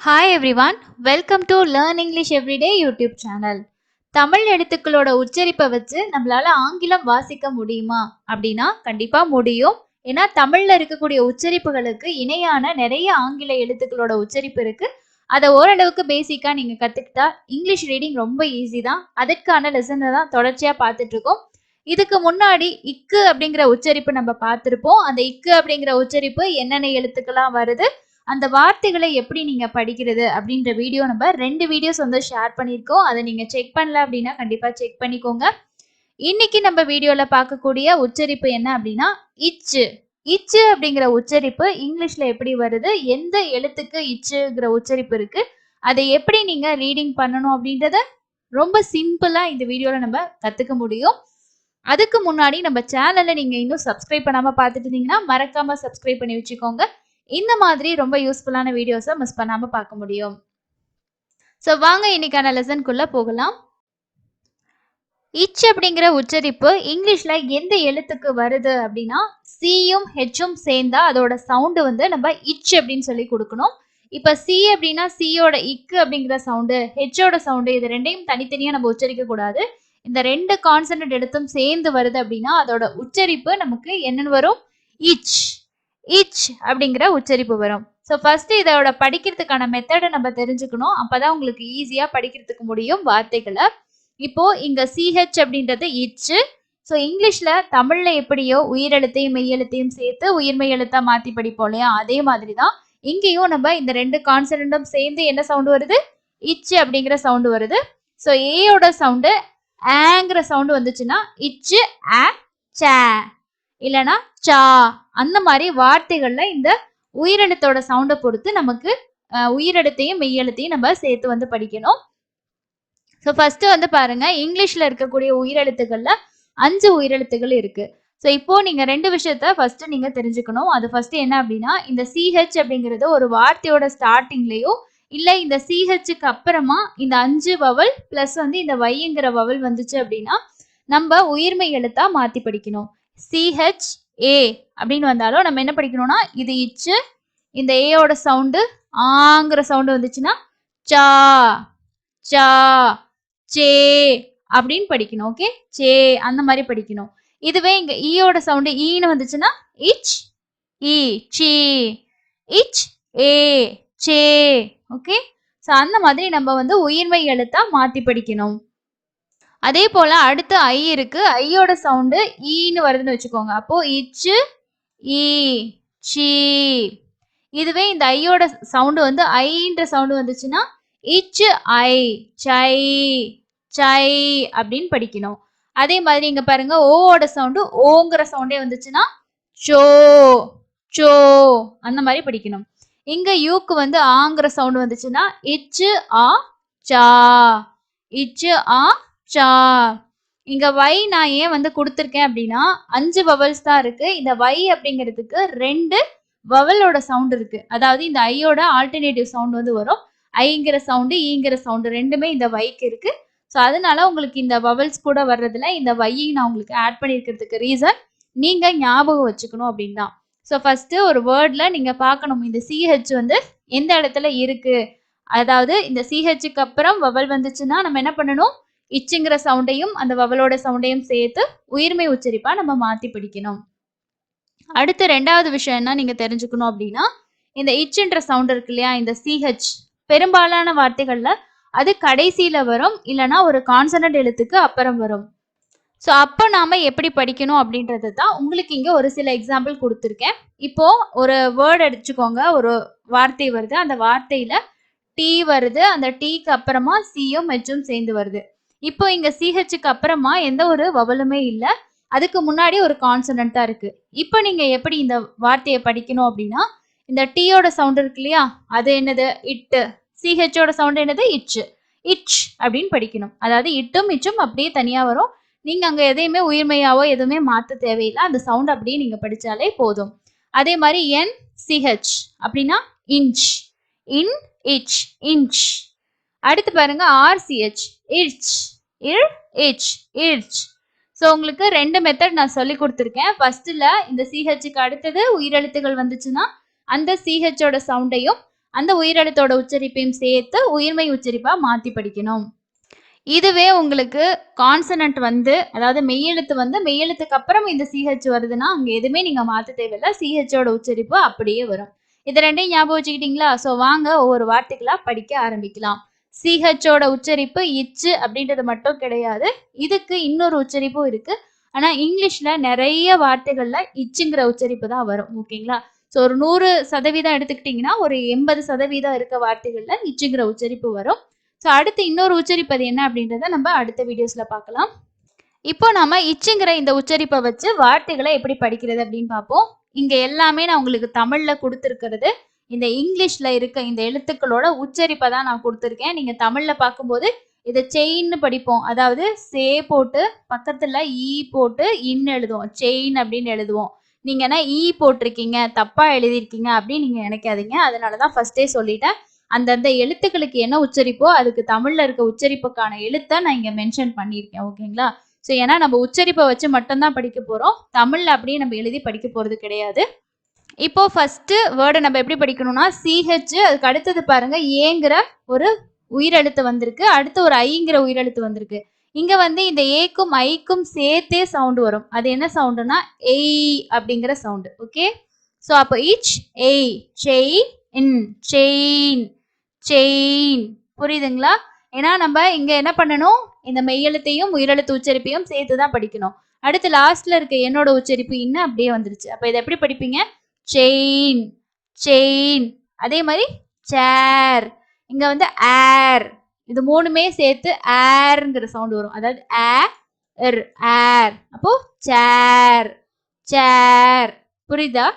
Hi everyone, welcome to Learn English Everyday YouTube channel. Tamil எழுத்துக்களோட உச்சரிப்பை வச்சு நம்மளால ஆங்கிலம் வாசிக்க முடியுமா அப்படின்னா கண்டிப்பா முடியும். ஏன்னா தமிழ்ல இருக்கக்கூடிய உச்சரிப்புகளுக்கு இணையான நிறைய ஆங்கில எழுத்துக்களோட உச்சரிப்பு இருக்கு. அதை ஓரளவுக்கு பேசிக்கா நீங்க கத்துக்கிட்டா இங்கிலீஷ் ரீடிங் ரொம்ப ஈஸி தான். அதற்கான லெசனை தான் தொடர்ச்சியா பார்த்துட்டு இருக்கோம். இதுக்கு முன்னாடி இக்கு அப்படிங்கிற உச்சரிப்பு நம்ம பார்த்திருப்போம். அந்த இக்கு அப்படிங்கிற உச்சரிப்பு என்னென்ன எழுத்துக்கெல்லாம் வருது, அந்த வார்த்தைகளை எப்படி நீங்க படிக்கிறது அப்படின்ற வீடியோ நம்ம 2 வீடியோஸ் வந்து ஷேர் பண்ணியிருக்கோம். அதை நீங்க செக் பண்ணல அப்படின்னா கண்டிப்பா செக் பண்ணிக்கோங்க. இன்னைக்கு நம்ம வீடியோல பார்க்கக்கூடிய உச்சரிப்பு என்ன அப்படின்னா இச்சு. இச்சு அப்படிங்கிற உச்சரிப்பு இங்கிலீஷ்ல எப்படி வருது, எந்த எழுத்துக்கு இச்சுங்கிற உச்சரிப்பு இருக்கு, அதை எப்படி நீங்க ரீடிங் பண்ணணும் அப்படின்றத ரொம்ப சிம்பிளா இந்த வீடியோல நம்ம கத்துக்க முடியும். அதுக்கு முன்னாடி நம்ம சேனலை நீங்க இன்னும் சப்ஸ்கிரைப் பண்ணாம பார்த்துட்டு இருந்தீங்கன்னா மறக்காம சப்ஸ்கிரைப் பண்ணி வச்சுக்கோங்க. இந்த மாதிரி ரொம்ப யூஸ்ஃபுல்லான வீடியோஸை மிஸ் பண்ணாம பார்க்க முடியும். ஸோ வாங்க இன்னைக்கான லெசன்குள்ள போகலாம். இச் அப்படிங்கிற உச்சரிப்பு இங்கிலீஷ்ல எந்த எழுத்துக்கு வருது அப்படின்னா சியும் ஹெச்சும் சேர்ந்தா அதோட சவுண்டு வந்து நம்ம இச் அப்படின்னு சொல்லி கொடுக்கணும். இப்ப சி அப்படின்னா சியோட இக்கு அப்படிங்கிற சவுண்டு, ஹெச்சோட சவுண்டு, இது ரெண்டையும் தனித்தனியா நம்ம உச்சரிக்க கூடாது. இந்த 2 கான்சனன்ட் எடுத்தும் சேர்ந்து வருது அப்படின்னா அதோட உச்சரிப்பு நமக்கு என்னன்னு வரும்? இச். இச் அப்படிங்கிற உச்சரிப்பு வரும். ஸோ ஃபர்ஸ்ட் இதோட படிக்கிறதுக்கான மெத்தடை நம்ம தெரிஞ்சுக்கணும். அப்பதான் உங்களுக்கு ஈஸியா படிக்கிறதுக்கு முடியும் வார்த்தைகளை. இப்போ இங்க சிஹெச் அப்படின்றது இச்சு. ஸோ இங்கிலீஷ்ல தமிழ்ல எப்படியோ உயிரெழுத்தையும் மெய்யெழுத்தையும் சேர்த்து உயிர்மெய் எழுத்தா மாத்தி படிப்போம் இல்லையா, அதே மாதிரி தான் இங்கேயும் நம்ம இந்த 2 கான்சனன்டும் சேர்ந்து என்ன சவுண்டு வருது? இச்சு அப்படிங்கிற சவுண்டு வருது. ஸோ ஏயோட சவுண்டு ஆங்கிற சவுண்டு வந்துச்சுன்னா இச்சு ஆ சே இல்லைன்னா சா, அந்த மாதிரி வார்த்தைகள்ல இந்த உயிரெழுத்தோட சவுண்டை பொறுத்து நமக்கு உயிரெழுத்தையும் மெய்யெழுத்தையும் நம்ம சேர்த்து வந்து படிக்கணும். ஸோ ஃபர்ஸ்ட் வந்து பாருங்க, இங்கிலீஷ்ல இருக்கக்கூடிய உயிரெழுத்துக்கள்ல 5 உயிரெழுத்துகள் இருக்கு. ஸோ இப்போ நீங்க 2 விஷயத்த ஃபர்ஸ்ட் நீங்க தெரிஞ்சுக்கணும். அது ஃபர்ஸ்ட் என்ன அப்படின்னா, இந்த சிஹெச் அப்படிங்கிறது ஒரு வார்த்தையோட ஸ்டார்டிங்லயோ இல்ல இந்த சிஹெச்சுக்கு அப்புறமா இந்த 5 வவல் பிளஸ் வந்து இந்த வைங்கிற வவல் வந்துச்சு அப்படின்னா நம்ம உயிர்மெய் எழுத்தா மாத்தி படிக்கணும். சிஹெச் ஏ அப்படின்னு வந்தாலும் நம்ம என்ன படிக்கணும்னா இது இச்சு, இந்த ஏயோட சவுண்டு ஆங்கிற சவுண்டு வந்துச்சுன்னா சா சா சே அப்படின்னு படிக்கணும். ஓகே, சே அந்த மாதிரி படிக்கணும். இதுவே இங்க ஈயோட சவுண்டு ஈன்னு வந்துச்சுன்னா இச் ஈ சி, இச் ஏ சே. ஓகே, ஸோ அந்த மாதிரி நம்ம வந்து உயிர்மெய் எழுத்தா மாத்தி படிக்கணும். அதே போல அடுத்து ஐ இருக்கு. ஐயோட சவுண்டு ஈன்னு வருதுன்னு வச்சுக்கோங்க. அப்போ இச்சு ஈ சி. இதுவே இந்த ஐயோட சவுண்டு வந்து ஐன்ற சவுண்டு வந்துச்சுன்னா இச்சு ஐ சை சை அப்படின்னு படிக்கணும். அதே மாதிரி இங்க பாருங்க, ஓவோட சவுண்டு ஓங்கிற சவுண்டே வந்துச்சுன்னா சோ சோ அந்த மாதிரி படிக்கணும். இங்க யூக்கு வந்து ஆங்கிற சவுண்டு வந்துச்சுன்னா இச்சு ஆ சா இச்சு ஆ சா. இங்க வை நான் ஏன் வந்து கொடுத்துருக்கேன் அப்படின்னா 5 வவல்ஸ் தான் இருக்கு. இந்த வை அப்படிங்கிறதுக்கு 2 வவலோட சவுண்ட் இருக்கு. அதாவது இந்த ஐயோட ஆல்டர்னேட்டிவ் சவுண்ட் வந்து வரும். ஐங்கிற சவுண்டு ஈங்கிற சவுண்டு ரெண்டுமே இந்த வைக்கு இருக்கு. ஸோ அதனால உங்களுக்கு இந்த வவல்ஸ் கூட வர்றதுல இந்த வையை நான் உங்களுக்கு ஆட் பண்ணியிருக்கிறதுக்கு ரீசன் நீங்க ஞாபகம் வச்சுக்கணும் அப்படின்னு தான். ஸோ ஃபர்ஸ்ட் ஒரு வேர்ட்ல நீங்க பார்க்கணும் இந்த சிஹெச் வந்து எந்த இடத்துல இருக்கு. அதாவது இந்த சிஹெச்சுக்கு அப்புறம் வவல் வந்துச்சுன்னா நம்ம என்ன பண்ணணும்? இச்சுங்கிற சவுண்டையும் அந்த வவலோட சவுண்டையும் சேர்த்து உயிர்மெய் உச்சரிப்பா நம்ம மாத்தி படிக்கணும். அடுத்து 2வது விஷயம் என்ன நீங்க தெரிஞ்சுக்கணும் அப்படின்னா, இந்த இச்சுன்ற சவுண்ட் இருக்கு இல்லையா, இந்த சிஹெச் பெரும்பாலான வார்த்தைகள்ல அது கடைசியில வரும், இல்லைன்னா ஒரு கான்சனன்ட் எழுத்துக்கு அப்புறம் வரும். ஸோ அப்போ நாம எப்படி படிக்கணும் அப்படின்றது தான் உங்களுக்கு இங்க ஒரு சில எக்ஸாம்பிள் கொடுத்துருக்கேன். இப்போ ஒரு வேர்ட் அடிச்சுக்கோங்க, ஒரு வார்த்தை வருது, அந்த வார்த்தையில டி வருது, அந்த டீக்கு அப்புறமா சியும் ஹெச்சும் சேர்ந்து வருது. இப்போ இங்க சிஹெச்சுக்கு அப்புறமா எந்த ஒரு வவலுமே இல்ல, அதுக்கு முன்னாடி ஒரு கான்சனன்ட்டா இருக்கு. இப்போ நீங்க எப்படி இந்த வார்த்தையை படிக்கணும் அப்படின்னா, இந்த டீயோட சவுண்ட் இருக்கு இல்லையா, அது என்னது? இட்டு. சிஹெச்சோட சவுண்ட் என்னது? இச்சு. இச் அப்படின்னு படிக்கணும். அதாவது இட்டும் இச்சும் அப்படியே தனியா வரும். நீங்க அங்க எதையுமே உயிர்மெய்யாவோ எதுவுமே மாத்த தேவையில்லை. அந்த சவுண்ட் அப்படியே நீங்க படிச்சாலே போதும். அதே மாதிரி என் சிஹெச் அப்படின்னா இன்ச், இன் இச் இன்ச். அடுத்து பாருங்க ஆர்சிஹெச் இர்ச், இர் இச் இர்ச். ஸோ உங்களுக்கு 2 மெத்தட் நான் சொல்லி கொடுத்துருக்கேன். ஃபர்ஸ்ட்ல இந்த சிஹெச்சுக்கு அடுத்தது உயிரெழுத்துகள் வந்துச்சுன்னா அந்த சிஹெச்சோட சவுண்டையும் அந்த உயிரெழுத்தோட உச்சரிப்பையும் சேர்த்து உயிர்மை உச்சரிப்பா மாத்தி படிக்கணும். இதுவே உங்களுக்கு கான்சனன்ட் வந்து அதாவது மெய்யெழுத்து வந்து மெய்யெழுத்துக்கு அப்புறம் இந்த சிஹெச் வருதுன்னா அங்க எதுவுமே நீங்க மாத்த தேவையில்ல. சிஹெச்சோட உச்சரிப்பு அப்படியே வரும். இது ரெண்டையும் ஞாபகம் வச்சுக்கிட்டீங்களா? ஸோ வாங்க ஒவ்வொரு வார்த்தைகளா படிக்க ஆரம்பிக்கலாம். சிஹெச்சோட உச்சரிப்பு இச்சு அப்படின்றது மட்டும் கிடையாது. இதுக்கு இன்னொரு உச்சரிப்பும் இருக்கு. ஆனா இங்கிலீஷ்ல நிறைய வார்த்தைகள்ல இச்சுங்கிற உச்சரிப்பு தான் வரும். ஓகேங்களா? ஸோ ஒரு 100% எடுத்துக்கிட்டீங்கன்னா ஒரு 80% இருக்க வார்த்தைகள்ல இச்சுங்கிற உச்சரிப்பு வரும். ஸோ அடுத்து இன்னொரு உச்சரிப்பது என்ன அப்படின்றத நம்ம அடுத்த வீடியோஸ்ல பார்க்கலாம். இப்போ நம்ம இச்சுங்கிற இந்த உச்சரிப்பை வச்சு வார்த்தைகளை எப்படி படிக்கிறது அப்படின்னு பார்ப்போம். இங்க எல்லாமே நான் உங்களுக்கு தமிழ்ல கொடுத்துருக்கிறது. இந்த இங்கிலீஷ்ல இருக்க இந்த எழுத்துக்களோட உச்சரிப்பை தான் நான் கொடுத்துருக்கேன். நீங்க தமிழ்ல பார்க்கும்போது இதை செயின்னு படிப்போம். அதாவது சே போட்டு பக்கத்துல ஈ போட்டு இன்னு எழுதுவோம். செயின் அப்படின்னு எழுதுவோம். நீங்க என்ன ஈ போட்டிருக்கீங்க, தப்பா எழுதியிருக்கீங்க அப்படின்னு நீங்க நினைக்காதீங்க. அதனாலதான் ஃபர்ஸ்டே சொல்லிட்டேன். அந்தந்த எழுத்துக்களுக்கு என்ன உச்சரிப்போ அதுக்கு தமிழ்ல இருக்க உச்சரிப்புக்கான எழுத்தை நான் இங்க மென்ஷன் பண்ணியிருக்கேன். ஓகேங்களா? ஸோ ஏன்னா நம்ம உச்சரிப்பை வச்சு மட்டும்தான் படிக்க போறோம். தமிழ்ல அப்படியே நம்ம எழுதி படிக்க போறது கிடையாது. இப்போ ஃபர்ஸ்ட் வேர்டை நம்ம எப்படி படிக்கணும்னா சிஹெச், அதுக்கு அடுத்தது பாருங்க ஏங்கிற ஒரு உயிரெழுத்து வந்திருக்கு, அடுத்து ஒரு ஐங்கிற உயிரெழுத்து வந்திருக்கு. இங்க வந்து இந்த ஏக்கும் ஐக்கும் சேர்த்தே சவுண்ட் வரும். அது என்ன சவுண்டுனா எய் அப்படிங்கிற சவுண்டு. ஓகே, ஸோ அப்போ இச் எய் செயின் செயின் செயின். புரியுதுங்களா? ஏன்னா நம்ம இங்க என்ன பண்ணணும், இந்த மெய்யெழுத்தையும் உயிரெழுத்து உச்சரிப்பையும் சேர்த்து தான் படிக்கணும். அடுத்து லாஸ்ட்ல இருக்க என்னோட உச்சரிப்பு இன்னும் அப்படியே வந்துருச்சு. அப்ப இதை எப்படி படிப்பீங்க? Chain chain. அதே மாதிரி சேர், இங்க வந்து ஏர், இது மூணுமே சேர்த்து ஏர்ங்கிற சவுண்ட் வரும். அதாவது ஏர். அப்போ சேர் சேர். புரியுதா?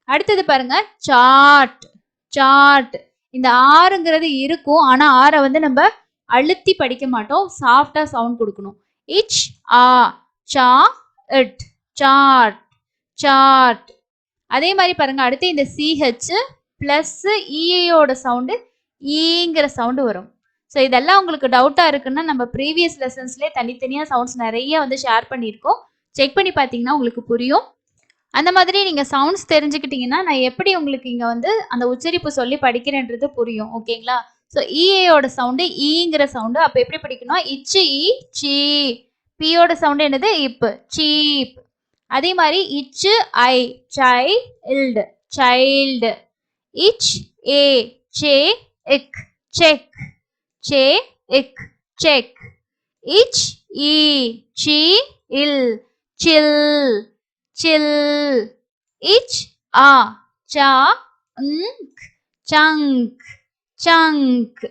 அடுத்தது பாருங்க சாட் சாட். இந்த ஆறுங்கிறது இருக்கும், ஆனா ஆரை வந்து நம்ம அழுத்தி படிக்க மாட்டோம், சாஃப்டா சவுண்ட் கொடுக்கணும். இச் ஆ சா இட் சாட் சாட். அதே மாதிரி பாருங்க அடுத்து இந்த சிஹெச் பிளஸ் இஏயோட சவுண்டு ஈங்கிற சவுண்டு வரும். ஸோ இதெல்லாம் உங்களுக்கு டவுட்டா இருக்குன்னா நம்ம ப்ரீவியஸ் லெசன்ஸ்லேயே தனித்தனியாக சவுண்ட்ஸ் நிறைய வந்து ஷேர் பண்ணியிருக்கோம். செக் பண்ணி பார்த்தீங்கன்னா உங்களுக்கு புரியும். அந்த மாதிரி நீங்கள் சவுண்ட்ஸ் தெரிஞ்சுக்கிட்டீங்கன்னா நான் எப்படி உங்களுக்கு இங்கே வந்து அந்த உச்சரிப்பு சொல்லி படிக்கிறேன்றது புரியும். ஓகேங்களா? ஸோ இஏயோட சவுண்டு ஈங்கிற சவுண்டு. அப்போ எப்படி படிக்கணும்? இச்சு இ சி. பியோட சவுண்டு என்னது? இப்பு சீப். அதே மாதிரி இச்சு ஐ சைல்டு சைல்டு. இச் ஏ சே இக் செக் சே இக் செக். இச் இ சி இல் சில் சில். இச் ஆ சா chunk chunk.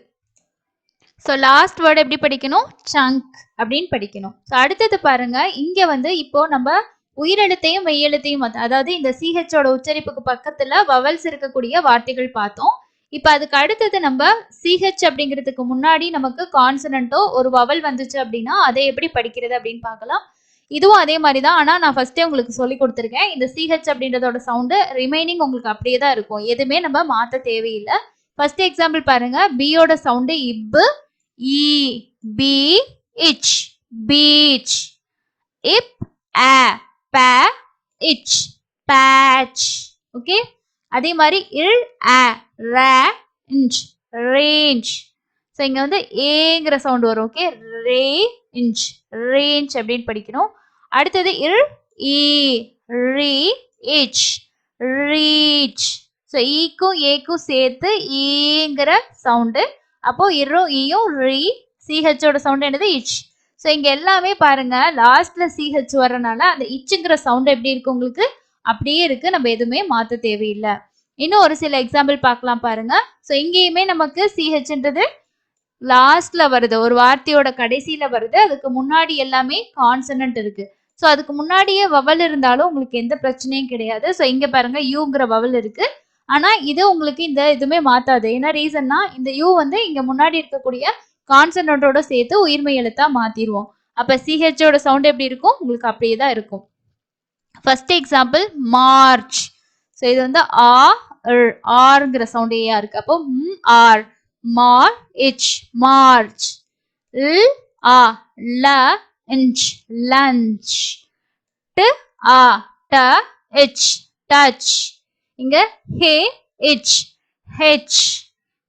So last word எப்படி படிக்கணும்? சங்க் அப்படின்னு படிக்கணும். ஸோ அடுத்தது பாருங்க, இங்க வந்து இப்போ நம்ம உயிரெழுத்தையும் மெய்யெழுத்தையும் அதாவது இந்த சிஹெச்சோட உச்சரிப்புக்கு பக்கத்துல வவல்ஸ் இருக்கக்கூடிய வார்த்தைகள் பார்த்தோம். இப்ப அதுக்கு அடுத்தது நம்ம சிஹெச் அப்படிங்கிறதுக்கு முன்னாடி நமக்கு கான்சனன்ட்டோ ஒரு வவல் வந்துச்சு அப்படின்னா அதை எப்படி படிக்கிறது அப்படின்னு பார்க்கலாம். இதுவும் அதே மாதிரி தான், ஆனா நான் ஃபர்ஸ்டே உங்களுக்கு சொல்லி கொடுத்துருக்கேன். இந்த சிஹெச் அப்படின்றதோட சவுண்டு ரிமைனிங் உங்களுக்கு அப்படியே தான் இருக்கும், எதுவுமே நம்ம மாற்ற தேவையில்லை. ஃபர்ஸ்ட் எக்ஸாம்பிள் பாருங்க, பியோட சவுண்டு இப்பு இ பி இச் பீச். இப் ஆ ப இச் பேட்ச். ஓகே, அதே மாதிரி இல் ஆ ரேஞ்ச் ரேஞ்ச். ஸோ இங்க வந்து ஏங்கிற சவுண்ட் வரும். ஓகே, ரேஞ்ச் ரேஞ்ச் அப்படின்னு படிக்கணும். அடுத்தது இல் இ ரீ இச் ரீச். ஸோ ஈக்கும் ஏக்கும் சேர்த்து ஈங்கிற சவுண்டு. அப்போ இரும் ஈயும் ரீ. சிஹெச்சோட சவுண்ட் என்னது? இச். ஸோ இங்க எல்லாமே பாருங்க லாஸ்ட்ல சிஹெச் வர்றதுனால அந்த இச்சுங்கிற சவுண்ட் எப்படி இருக்கு உங்களுக்கு? அப்படியே இருக்கு, நம்ம எதுவுமே மாற்ற தேவையில்லை. இன்னும் ஒரு சில எக்ஸாம்பிள் பார்க்கலாம் பாருங்க. ஸோ இங்கேயுமே நமக்கு சிஹெச்ன்றது லாஸ்ட்ல வருது, ஒரு வார்த்தையோட கடைசியில வருது, அதுக்கு முன்னாடி எல்லாமே கான்சனன்ட் இருக்கு. ஸோ அதுக்கு முன்னாடியே வவல் இருந்தாலும் உங்களுக்கு எந்த பிரச்சனையும் கிடையாது. ஸோ இங்க பாருங்க யூங்கிற வவல் இருக்கு, ஆனா இது உங்களுக்கு இந்த எதுவுமே மாத்தாது. என்ன ரீசன்னா இந்த யூ வந்து இங்க முன்னாடி இருக்கக்கூடிய கான்சனன்ட்டோட சேர்த்து உயிர்மெய் எழுத்தா மாத்திடுவோம். அப்ப சிஹெச்சோட சவுண்ட் எப்படி இருக்கும்? உங்களுக்கு அப்படியே தான் இருக்கும். First example March. ஸோ இது வந்து ஆர்ங்கிற சவுண்ட் ஏயா இருக்கு. அப்போ ஆர் மார் இச் மார்ச். ல் ஆ லஞ்ச் லஞ்ச். ட் ஆ ட இச் டச். இங்க ஹே இச் ஹெச்.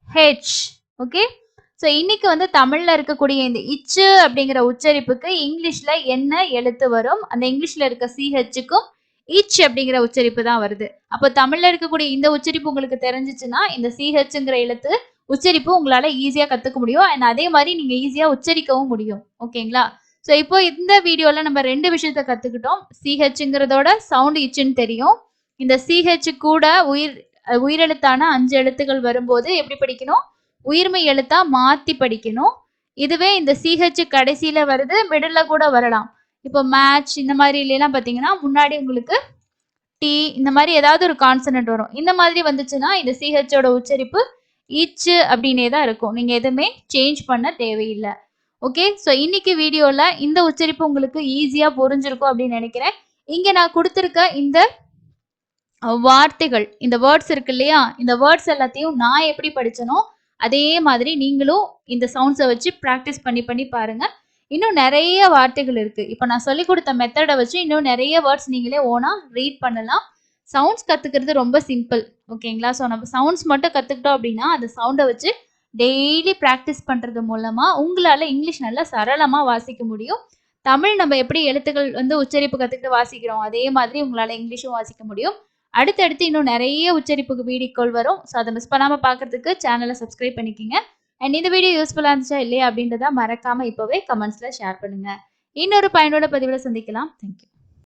ஹெச். ஓகே. ஸோ இன்னைக்கு வந்து தமிழ்ல இருக்கக்கூடிய இந்த இச்சு அப்படிங்கிற உச்சரிப்புக்கு இங்கிலீஷ்ல என்ன எழுத்து வரும்? அந்த இங்கிலீஷ்ல இருக்க சிஹெச்சுக்கும் இச் அப்படிங்கிற உச்சரிப்பு தான் வருது. அப்போ தமிழ்ல இருக்கக்கூடிய இந்த உச்சரிப்பு உங்களுக்கு தெரிஞ்சுச்சுன்னா, இந்த சிஹெச்ங்கிற எழுத்து உச்சரிப்பு உங்களால ஈஸியா கத்துக்க முடியும். அண்ட் அதே மாரி நீங்க ஈஸியா உச்சரிக்கவும் முடியும். ஓகேங்களா? ஸோ இப்போ இந்த வீடியோல நம்ம 2 விஷயத்த கத்துக்கிட்டோம். சிஹெச்ங்கிறதோட சவுண்ட் இச்சுன்னு தெரியும். இந்த சிஹெச் கூட உயிரெழுத்தான 5 எழுத்துக்கள் வரும்போது எப்படி படிக்கணும்? உயிர்மெய் எழுத்தா மாத்தி படிக்கணும். இதுவே இந்த சிஹெச் கடைசியில வருது, மிடில்ல கூட வரலாம். இப்போ மேட்ச் இந்த மாதிரிலாம் பார்த்தீங்கன்னா, முன்னாடி உங்களுக்கு டி இந்த மாதிரி ஏதாவது ஒரு கான்சனன்ட் வரும். இந்த மாதிரி வந்துச்சுன்னா, இந்த சிஹெச்சோட உச்சரிப்பு இச்சு அப்படின்னே தான் இருக்கும். நீங்க எதுவுமே சேஞ்ச் பண்ண தேவையில்ல. ஓகே. ஸோ இன்னைக்கு வீடியோல இந்த உச்சரிப்பு உங்களுக்கு ஈஸியா புரிஞ்சிருக்கும் அப்படின்னு நினைக்கிறேன். இங்க நான் குடுத்திருக்க இந்த வார்த்தைகள், இந்த வேர்ட்ஸ் இருக்கு இல்லையா? இந்த வேர்ட்ஸ் எல்லாத்தையும் நான் எப்படி படிச்சேனோ, அதே மாதிரி நீங்களும் இந்த சவுண்ட்ஸ வச்சு பிராக்டிஸ் பண்ணி பண்ணி பாருங்க. இன்னும் நெறைய வார்த்தைகள் இருக்கு. இப்ப நான் சொல்லிக் குடுத்த மெத்தட வச்சு இன்னும் நெறைய வேர்ட்ஸ் நீங்களே ஓனா ரீட் பண்ணலாம். சவுண்ட்ஸ் கத்துக்கிறது ரொம்ப சிம்பிள். ஓகேங்களா? ஸோ நம்ம சவுண்ட்ஸ் மட்டும் கத்துக்கிட்டோம் அப்படின்னா, அந்த சவுண்ட வச்சு டெய்லி பிராக்டிஸ் பண்றது மூலமா உங்களால இங்கிலீஷ் நல்லா சரளமா வாசிக்க முடியும். தமிழ் நம்ம எப்படி எழுத்துக்கள் வந்து உச்சரிப்பு கத்துக்கிட்டு வாசிக்கிறோம், அதே மாதிரி உங்களால இங்கிலீஷும் வாசிக்க முடியும். அடுத்தடுத்து இன்னும் நெறைய உச்சரிப்புக்கு வீடியோக்கள் வரும். ஸோ அத மிஸ் பண்ணாம பார்க்கறதுக்கு சேனல சப்ஸ்கிரைப் பண்ணிக்கங்க. அண்ட் இந்த வீடியோ யூஸ்ஃபுல்லா இருந்துச்சா இல்லையா அப்படின்றத மறக்காம இப்பவே கமெண்ட்ஸ்ல ஷேர் பண்ணுங்க. இன்னொரு பயனுள்ள பதிவுல சந்திக்கலாம். Thank you.